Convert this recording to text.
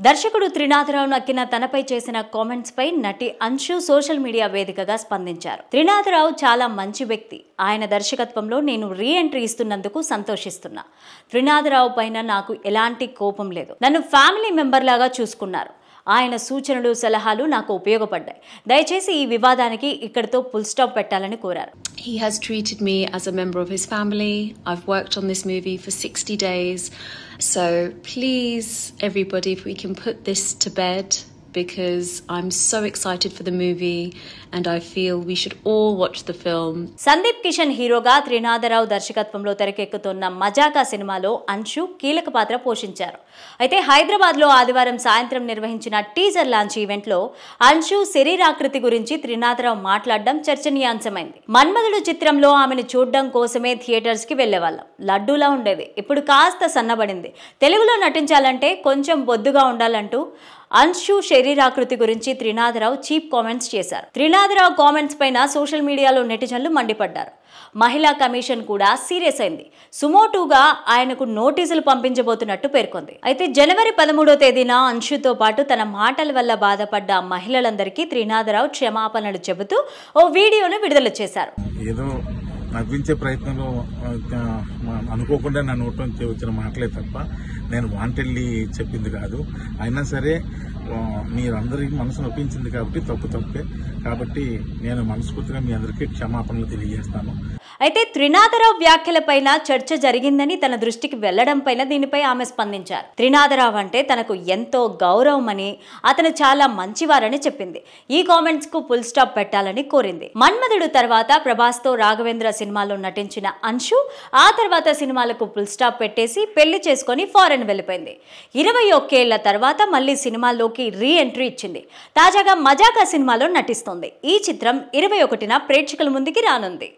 దర్శకుడు త్రినాథరావు నక్కిన తనపై చేసిన కామెంట్స్ పై నటి అంశు సోషల్ మీడియా వేదికగా స్పందించారు. త్రినాథరావు చాలా మంచి వ్యక్తి. ఆయన దర్శకత్వంలో నేను రీ ఎంట్రీ ఇస్తున్నందుకు సంతోషిస్తున్నా. త్రినాథరావు పైన నాకు ఎలాంటి కోపం లేదు. నన్ను ఫ్యామిలీ మెంబర్ లాగా చూసుకున్నారు. ఆయన సూచనలు సలహాలు నాకు ఉపయోగపడ్డాయి. దయచేసి ఈ వివాదానికి ఇక్కడితో ఫుల్ స్టాప్ పెట్టాలని కోరారు. He has treated me as a member of his family. I've worked on this movie for 60 days. So please, everybody, if we can put this to bed, because I'm so excited for the movie and I feel we should all watch the film. Sandeep Kishan హీరోగా త్రినాథరావు దర్శకత్వంలో తెరకెక్కుతున్న మజాకా సినిమాలో అంశు కీలక పాత్ర పోషించారు. అయితే హైదరాబాద్లో ఆదివారం సాయంత్రం నిర్వహించిన టీజర్ లాంచ్ ఈవెంట్లో అంశు శరీరాకృతి గురించి త్రినాథరావు మాట్లాడడం చర్చనీయాంశమైంది. మన్మధుడు చిత్రంలో ఆమెను చూడడం కోసమే థియేటర్స్ కి వెళ్లేవాళ్ళం. లడ్డూలా ఉండేది, ఇప్పుడు కాస్త సన్నబడింది. తెలుగులో నటించాలంటే కొంచెం బొద్దుగా ఉండాలంటూ అంశు శరీరాకృతి గురించి త్రినాథరావు చీప్ కామెంట్స్ చేశారు. త్రినాథరావు కామెంట్స్ పైన సోషల్ మీడియాలో నెటిజన్లు మండిపడ్డారు. మహిళా కమిషన్ కూడా సీరియస్ అయింది. సుమోటోగా ఆయనకు నోటీసులు పంపించబోతున్నట్టు పేర్కొంది. అయితే జనవరి 13వ తేదీన అంశుతో పాటు తన మాటల వల్ల బాధపడ్డ మహిళలందరికీ త్రినాథరావు క్షమాపణలు చెబుతూ ఓ వీడియోను విడుదల చేశారు. ఏదో నవ్వించే ప్రయత్నంలో అనుకోకుండా నా నోట్ నుంచి వచ్చిన మాటలే తప్ప నేను వాంటెళ్ళి చెప్పింది కాదు. అయినా సరే మీరందరికీ మనసు నొప్పించింది కాబట్టి తప్పే. కాబట్టి నేను మనస్ఫూర్తిగా మీ అందరికీ క్షమాపణలు తెలియజేస్తాను. అయితే త్రినాథరావు వ్యాఖ్యలపైన చర్చ జరిగిందని తన దృష్టికి వెళ్లడం పైన దీనిపై ఆమె స్పందించారు. త్రినాథరావు అంటే తనకు ఎంతో గౌరవమని, అతను చాలా మంచివారని చెప్పింది. ఈ కామెంట్స్ కు ఫుల్ స్టాప్ పెట్టాలని కోరింది. మన్మధుడు తర్వాత ప్రభాస్ తో రాఘవేంద్ర సినిమాలో నటించిన అంశు ఆ తర్వాత సినిమాలకు ఫుల్ స్టాప్ పెట్టేసి పెళ్లి చేసుకుని ఫారెన్ వెళ్లిపోయింది. 21 ఏళ్ల తర్వాత మళ్లీ సినిమాల్లోకి రీ ఎంట్రీ ఇచ్చింది. తాజాగా మజాకా సినిమాలో నటిస్తోంది. ఈ చిత్రం 21న ప్రేక్షకుల ముందుకి రానుంది.